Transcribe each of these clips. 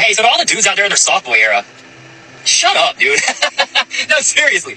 Hey, so to all the dudes out there in their soft boy era, shut up, dude. No, seriously.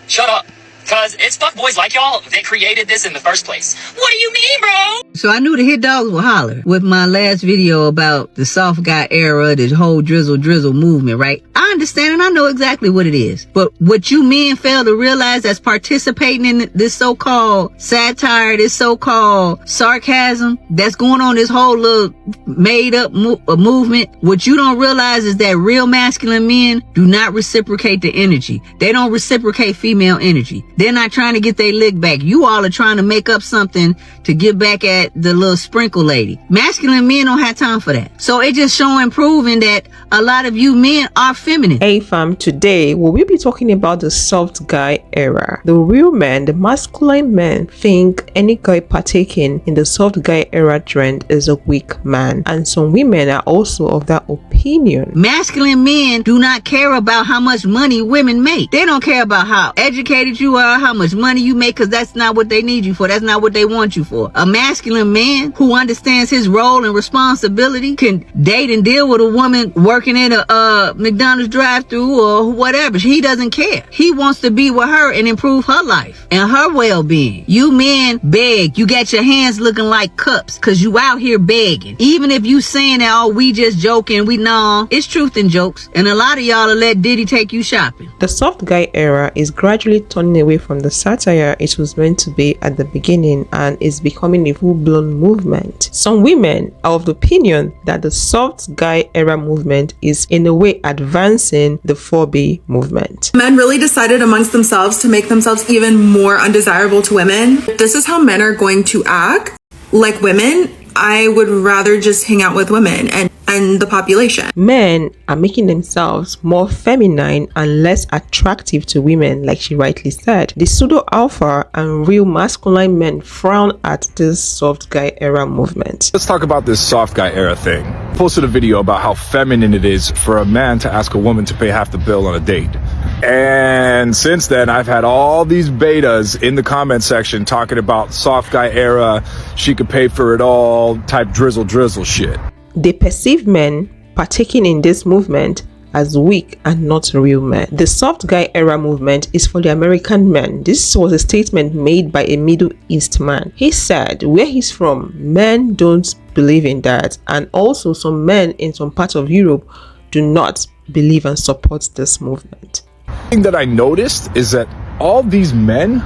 Shut up. Because it's fuckboys like y'all that created this in the first place. What do you mean, bro? So I knew the hit dogs would holler with my last video about the soft guy era, this whole drizzle movement, right? I understand and I know exactly what it is. But what you men fail to realize that's participating in this so-called satire, this so-called sarcasm that's going on, this whole little made-up movement, what you don't realize is that real masculine men do not reciprocate the energy. They don't reciprocate female energy. They're not trying to get their lick back. You all are trying to make up something to get back at the little sprinkle lady. Masculine men don't have time for that. So it just showing, proving that a lot of you men are feminine. Hey fam, today we'll be talking about the soft guy era. The real men, the masculine men, think any guy partaking in the soft guy era trend is a weak man. And some women are also of that opinion. Masculine men do not care about how much money women make. They don't care about how educated you are, how much money you make, because that's not what they need you for. That's not what they want you for. A masculine man who understands his role and responsibility can date and deal with a woman working in a McDonald's drive-thru or whatever. He doesn't care. He wants to be with her and improve her life and her well-being. You men beg. You got your hands looking like cups because you out here begging. Even if you saying that, oh, we just joking, it's truth in jokes. And a lot of y'all will let Diddy take you shopping. The soft guy era is gradually turning away from the satire it was meant to be at the beginning and is becoming a full-blown movement. Some women are of the opinion that the soft guy era movement is in a way advancing the 4B movement. Men really decided amongst themselves to make themselves even more undesirable to women. If this is how men are going to act like women, I would rather just hang out with women and the population. Men are making themselves more feminine and less attractive to women, like she rightly said. The pseudo alpha and real masculine men frown at this soft guy era movement. Let's talk about this soft guy era thing. I posted a video about how feminine it is for a man to ask a woman to pay half the bill on a date. And since then, I've had all these betas in the comment section talking about soft guy era, she could pay for it all, type drizzle shit. They perceive men partaking in this movement as weak and not real men. The soft guy era movement is for the American men. This was a statement made by a Middle East man. He said where he's from, men don't believe in that, and also some men in some parts of Europe do not believe and support this movement. The thing that I noticed is that all these men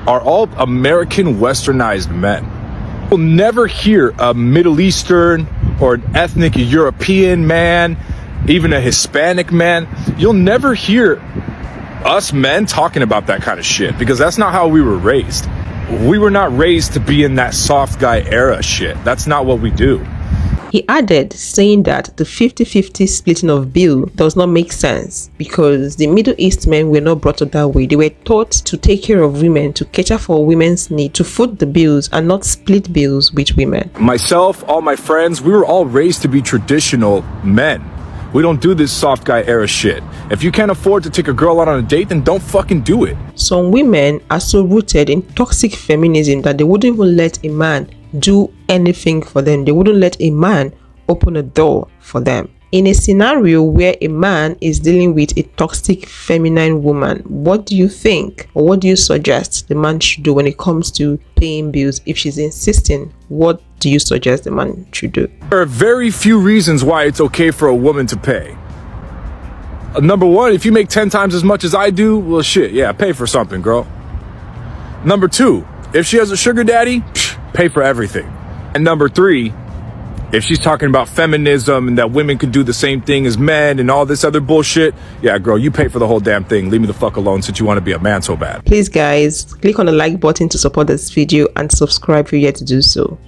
are all American westernized men. You'll never hear a Middle Eastern or an ethnic European man, even a Hispanic man. You'll never hear us men talking about that kind of shit because that's not how we were raised. We were not raised to be in that soft guy era shit. That's not what we do. He added, saying that the 50-50 splitting of bill does not make sense because the Middle East men were not brought up that way. They were taught to take care of women, to cater for women's need, to foot the bills and not split bills with women. Myself, all my friends, we were all raised to be traditional men. We don't do this soft guy era shit. If you can't afford to take a girl out on a date, then don't fucking do it. Some women are so rooted in toxic feminism that they wouldn't even let a man do anything for them. They wouldn't let a man open a door for them. In a scenario where a man is dealing with a toxic feminine woman, what do you think or what do you suggest the man should do when it comes to paying bills? If she's insisting, what do you suggest the man should do? There are very few reasons why it's okay for a woman to pay. Number one, if you make 10 times as much as I do, well shit, yeah, pay for something, girl. Number two, if she has a sugar daddy, pay for everything. And number three, if she's talking about feminism and that women can do the same thing as men and all this other bullshit, yeah, girl, you pay for the whole damn thing. Leave me the fuck alone since you want to be a man so bad. Please, guys, click on the like button to support this video and subscribe if you're yet to do so.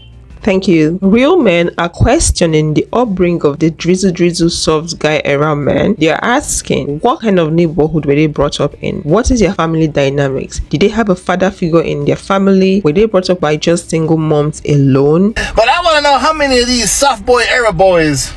Thank you. Real men are questioning the upbringing of the drizzle soft guy era men. They are asking, what kind of neighborhood were they brought up in? What is their family dynamics? Did they have a father figure in their family? Were they brought up by just single moms alone? But I want to know how many of these soft boy era boys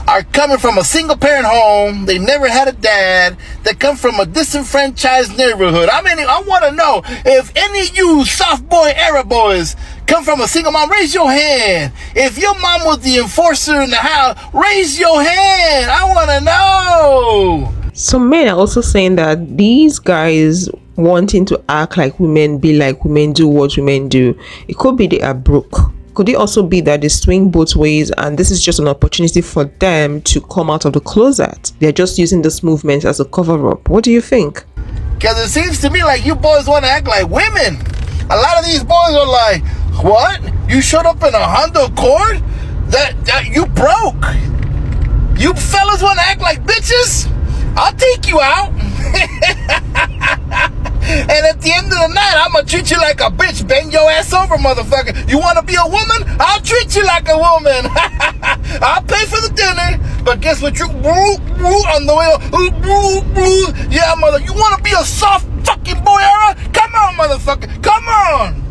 are coming from a single parent home. They never had a dad. They come from a disenfranchised neighborhood. I want to know if any of you soft boy era boys come from a single mom, raise your hand. If your mom was the enforcer in the house, raise your hand. I want to know. Some men are also saying that these guys wanting to act like women, be like women, do what women do, it could be they are broke. Could it also be that they swing both ways and this is just an opportunity for them to come out of the closet? They're just using this movement as a cover-up. What do you think? Because it seems to me like you boys want to act like women. A lot of these boys are like, what? You showed up in a Honda Accord? That you broke. You fellas want to act like bitches? I'll take you out. And at the end of the night, I'm going to treat you like a bitch. Bang your ass over, motherfucker. You want to be a woman? I'll treat you like a woman. I'll pay for the dinner. But guess what? You on the way. Yeah, mother. You want to be a soft fucking boy era? Come on, motherfucker. Come on.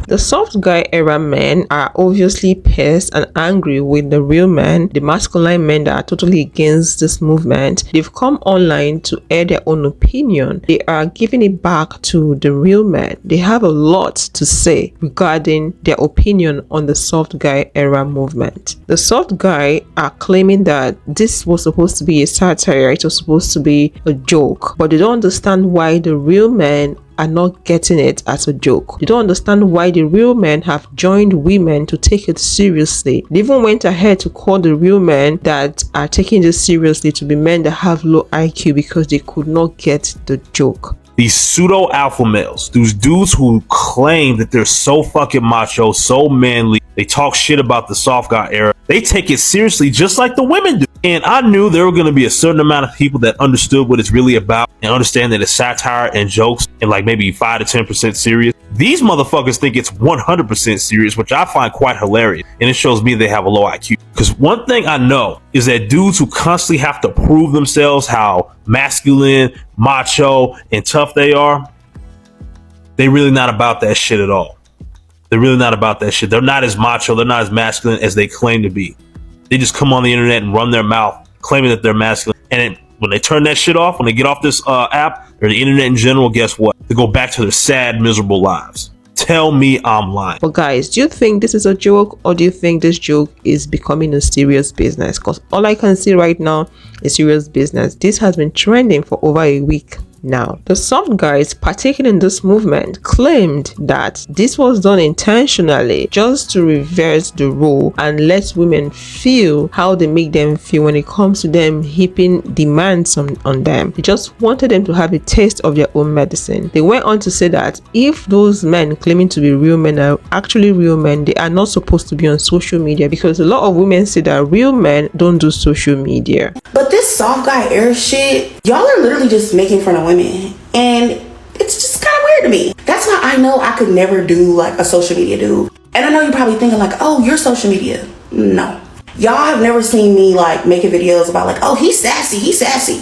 The soft guy era men are obviously pissed and angry with the real men, the masculine men that are totally against this movement. They've come online to air their own opinion. They are giving it back to the real men. They have a lot to say regarding their opinion on the soft guy era movement. The soft guy are claiming that this was supposed to be a satire, it was supposed to be a joke, but they don't understand why the real men are not getting it as a joke. They don't understand why the real men have joined women to take it seriously. They even went ahead to call the real men that are taking this seriously to be men that have low IQ because they could not get the joke. These pseudo alpha males, those dudes who claim that they're so fucking macho, so manly, they talk shit about the soft guy era. They take it seriously just like the women do. And I knew there were going to be a certain amount of people that understood what it's really about and understand that it's satire and jokes and like maybe 5 to 10% serious. These motherfuckers think it's 100% serious, which I find quite hilarious. And it shows me they have a low IQ. Because one thing I know is that dudes who constantly have to prove themselves how masculine, macho, and tough they are, they really not about that shit at all. They're really not about that shit. They're not as macho, they're not as masculine as they claim to be. They just come on the internet and run their mouth claiming that they're masculine. And when they turn that shit off, when they get off this app or the internet in general, guess what? They go back to their sad, miserable lives. Tell me I'm lying. But guys, do you think this is a joke or do you think this joke is becoming a serious business? Because all I can see right now is serious business. This has been trending for over a week now. The soft guys partaking in this movement claimed that this was done intentionally just to reverse the role and let women feel how they make them feel when it comes to them heaping demands on them. They just wanted them to have a taste of their own medicine. They went on to say that if those men claiming to be real men are actually real men, they are not supposed to be on social media, because a lot of women say that real men don't do social media. But this soft guy era shit, y'all are literally just making fun of women. And it's just kind of weird to me. That's why I know I could never do like a social media dude. And I know you're probably thinking like, oh, you're social media. No. Y'all have never seen me like making videos about like, oh, he's sassy.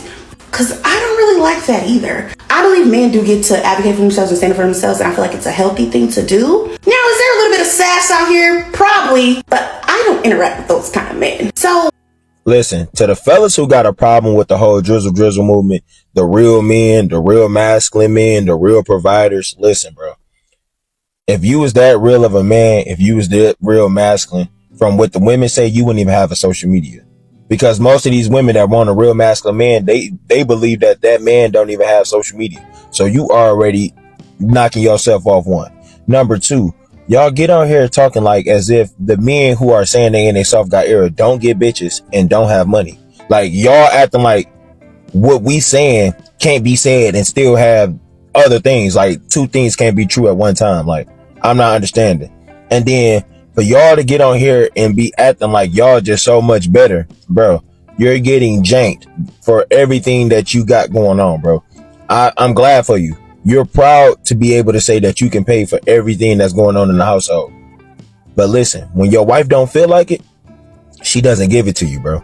Because I don't really like that either. I believe men do get to advocate for themselves and stand up for themselves. And I feel like it's a healthy thing to do. Now, is there a little bit of sass out here? Probably. But I don't interact with those kind of men. So listen, to the fellas who got a problem with the whole drizzle movement, the real men, the real masculine men, the real providers, listen, bro. If you was that real of a man, if you was that real masculine, from what the women say, you wouldn't even have a social media. Because most of these women that want a real masculine man, they believe that man don't even have social media. So you already knocking yourself off one. Number two, y'all get on here talking like as if the men who are saying they in a soft guy era don't get bitches and don't have money. Like y'all acting like what we saying can't be said and still have other things. Like two things can't be true at one time. Like I'm not understanding. And then for y'all to get on here and be acting like y'all just so much better, bro, you're getting janked for everything that you got going on, bro. I'm glad for you. You're proud to be able to say that you can pay for everything that's going on in the household. But listen, when your wife don't feel like it, she doesn't give it to you, bro.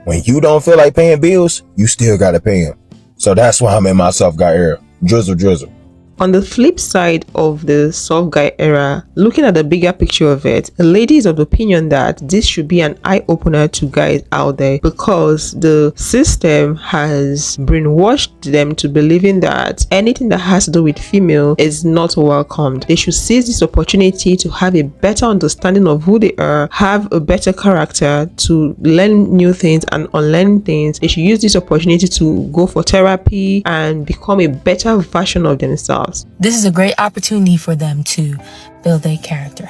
When you don't feel like paying bills, you still got to pay them. So that's why I'm in my soft guy era. Drizzle. On the flip side of the soft guy era, looking at the bigger picture of it, the lady is of the opinion that this should be an eye-opener to guys out there, because the system has brainwashed them to believing that anything that has to do with female is not welcomed. They should seize this opportunity to have a better understanding of who they are, have a better character, to learn new things and unlearn things. They should use this opportunity to go for therapy and become a better version of themselves. This is a great opportunity for them to build their character,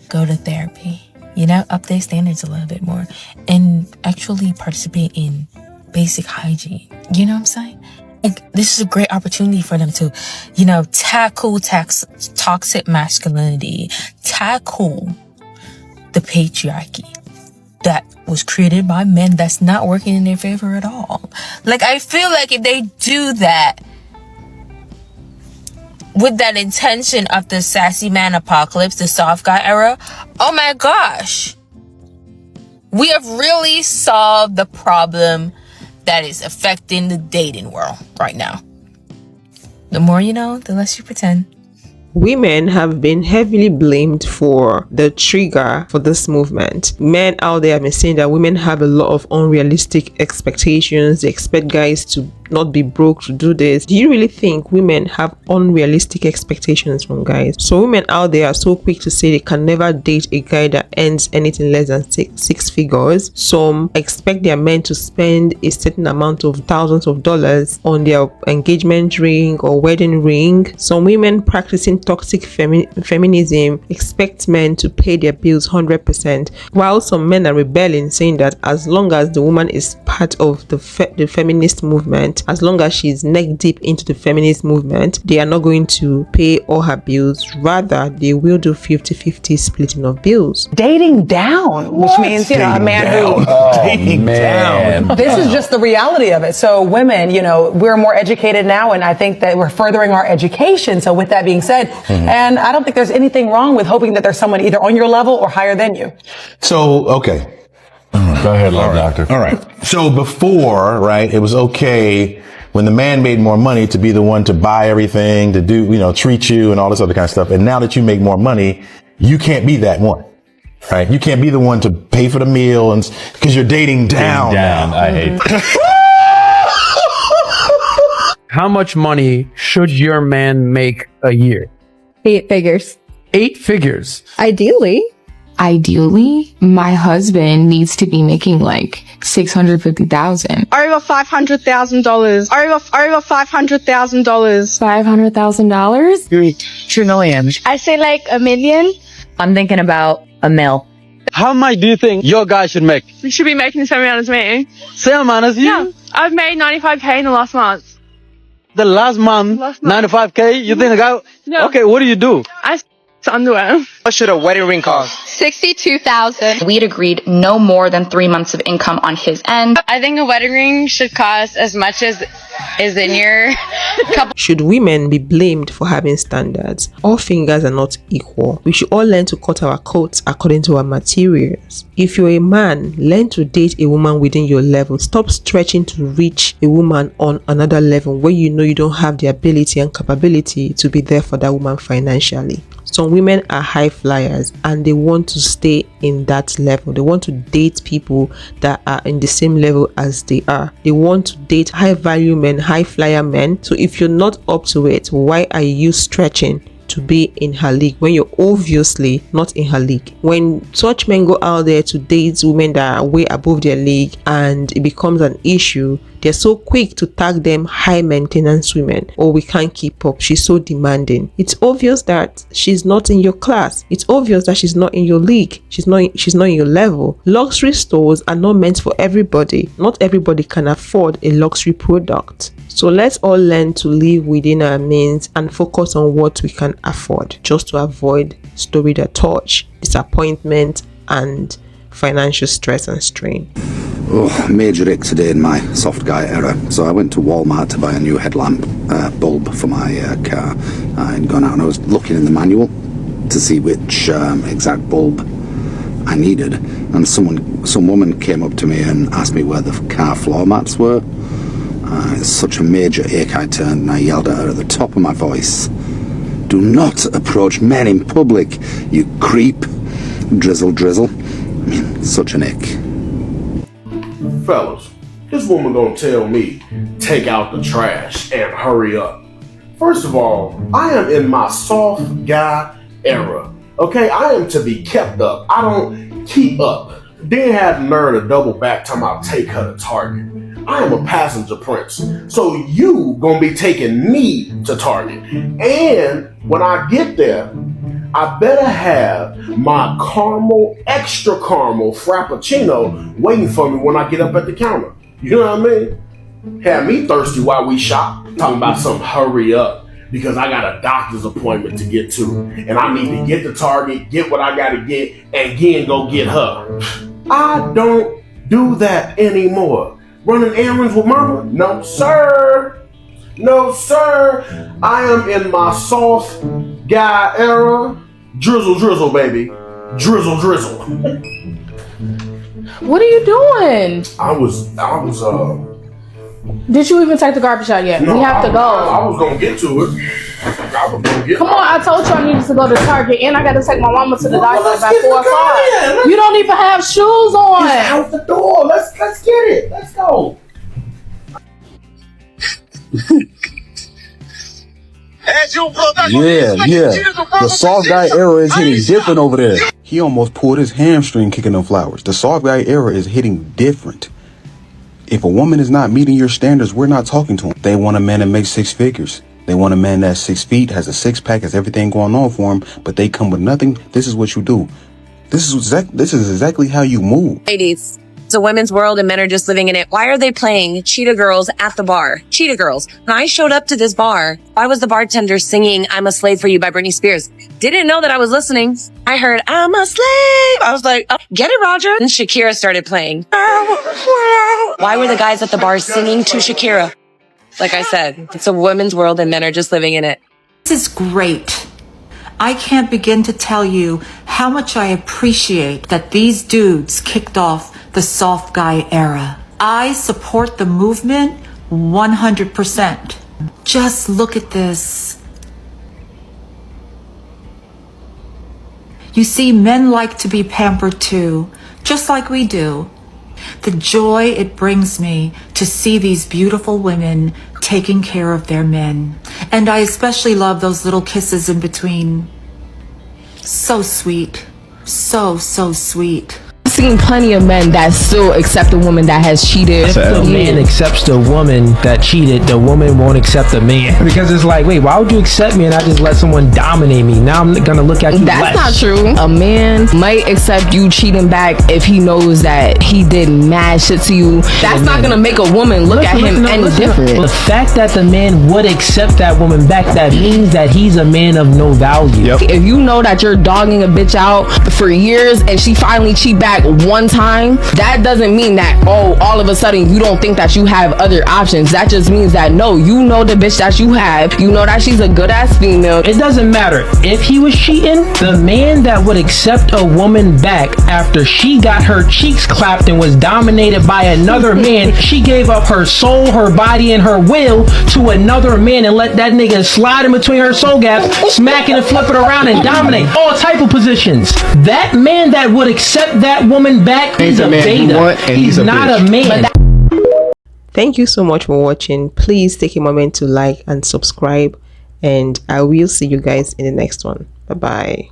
go to therapy, up their standards a little bit more, and actually participate in basic hygiene. You know what I'm saying? Like, this is a great opportunity for them to, tackle toxic masculinity, tackle the patriarchy that was created by men that's not working in their favor at all. Like, I feel like if they do that with that intention of the sassy man apocalypse, the soft guy era, oh my gosh, we have really solved the problem that is affecting the dating world right now. The more you know, the less you pretend. Women have been heavily blamed for the trigger for this movement. Men out there have been saying that women have a lot of unrealistic expectations. They expect guys to not be broke to do this. Do you really think women have unrealistic expectations from guys? So women out there are so quick to say they can never date a guy that earns anything less than six figures. Some expect their men to spend a certain amount of thousands of dollars on their engagement ring or wedding ring. Some women practicing toxic feminism expect men to pay their bills 100%, while some men are rebelling, saying that as long as the woman is part of the feminist movement, as long as she's neck deep into the feminist movement, they are not going to pay all her bills. Rather, they will do 50-50 splitting of bills. Dating down, which means, a man who... Dating down. This is just the reality of it. So women, we're more educated now, and I think that we're furthering our education. So with that being said, and I don't think there's anything wrong with hoping that there's someone either on your level or higher than you. So, okay. Go ahead, Love Doctor. All right. So before, right, it was okay when the man made more money to be the one to buy everything, to do, treat you and all this other kind of stuff. And now that you make more money, you can't be that one, right? You can't be the one to pay for the meal and because you're dating down. I hate How much money should your man make a year? 8 figures. 8 figures. Ideally, my husband needs to be making like $650,000. over $500,000. Over $500,000. $500,000? 2 million. I say like $1 million. I'm thinking about $1 million. How much do you think your guy should make? You should be making the same amount as me. Same amount as you? Yeah, I've made $95K in the last month. The last month, 95K? You think the guy... No. Okay, what do you do? I underwear. What should a wedding ring cost? $62,000. We'd agreed no more than 3 months of income on his end. I think a wedding ring should cost as much as is in your couple. Should women be blamed for having standards? All fingers are not equal. We should all learn to cut our coats according to our materials. If you're a man, learn to date a woman within your level. Stop stretching to reach a woman on another level where you know you don't have the ability and capability to be there for that woman financially. Some women are high flyers and they want to stay in that level. They want to date people that are in the same level as they are. They want to date high value men, high flyer men. So if you're not up to it, why are you stretching to be in her league when you're obviously not in her league? When such men go out there to date women that are way above their league and it becomes an issue, they're so quick to tag them high maintenance women. Oh, we can't keep up, she's so demanding. It's obvious that she's not in your class. It's obvious that she's not in your league. She's not in your level. Luxury stores are not meant for everybody. Not everybody can afford a luxury product. So let's all learn to live within our means and focus on what we can afford, just to avoid story that touch, disappointment, and financial stress and strain. Oh, major ick today in my soft guy era. So I went to Walmart to buy a new headlamp bulb for my car. I'd gone out and I was looking in the manual to see which exact bulb I needed. And some woman came up to me and asked me where the car floor mats were. It's such a major ache I turned and I yelled at her at the top of my voice Do not approach men in public, you creep. Drizzle, drizzle. I mean, such an ick. Fellas, this woman gonna tell me, take out the trash and hurry up. First of all, I am in my soft guy era. Okay, I am to be kept up. I don't keep up. Then had the nerve to double back time I'll take her to Target. I am a passenger prince. So you gonna be taking me to Target. And when I get there, I better have my extra caramel frappuccino waiting for me when I get up at the counter. You know what I mean? Have me thirsty while we shop, talking about some hurry up because I got a doctor's appointment to get to and I need to get to Target, get what I gotta get, and again go get her. I don't do that anymore. Running errands with mama? No, sir. No, sir. I am in my soft guy era. Drizzle, drizzle, baby. Drizzle, drizzle. What are you doing? I was Did you even take the garbage out yet? No, we have to go. I was gonna get to it. Come on, I told you I needed to go to Target and I gotta take my mama to the doctor by 4 o'clock. You don't even have shoes on. It's out the door. Let's get it. Let's go. Yeah. The soft guy era is hitting different over there. He almost pulled his hamstring kicking them flowers. The soft guy era is hitting different. If a woman is not meeting your standards, we're not talking to them. They want a man that makes 6 figures. They want a man that's 6 feet, has a 6-pack, has everything going on for him, but they come with nothing. This is what you do. This is exactly how you move. Ladies, it's a women's world and men are just living in it. Why are they playing Cheetah Girls at the bar? Cheetah Girls. When I showed up to this bar, why was the bartender singing I'm a Slave for You by Britney Spears? Didn't know that I was listening. I heard I'm a slave. I was like, oh, get it, Roger. And Shakira started playing. Why were the guys at the bar singing to Shakira? Like I said, it's a women's world and men are just living in it. This is great. I can't begin to tell you how much I appreciate that these dudes kicked off the soft guy era. I support the movement 100%. Just look at this. You see, men like to be pampered too, just like we do. The joy it brings me to see these beautiful women taking care of their men. And I especially love those little kisses in between. So sweet. So sweet. I've seen plenty of men that still accept a woman that has cheated. If the man accepts the woman that cheated, the woman won't accept the man. Because it's like, wait, why would you accept me and I just let someone dominate me? Now I'm gonna look at you That's less. not true. A man might accept you cheating back if he knows that he did mad shit to you. That's not gonna make a woman look at him any different. The fact that the man would accept that woman back, that means that he's a man of no value. If you know that you're dogging a bitch out for years and she finally cheat back one time, that doesn't mean that, oh, all of a sudden you don't think that you have other options. That just means that, no, you know the bitch that you have. You know that she's a good ass female. It doesn't matter. If he was cheating, the man that would accept a woman back after she got her cheeks clapped and was dominated by another man, she gave up her soul, her body, and her will to another man and let that nigga slide in between her soul gaps, smack it and flip it around and dominate all type of positions. That man that would accept that woman back is a beta. He's not a man. Thank you so much for watching. Please take a moment to like and subscribe, and I will see you guys in the next one. Bye bye.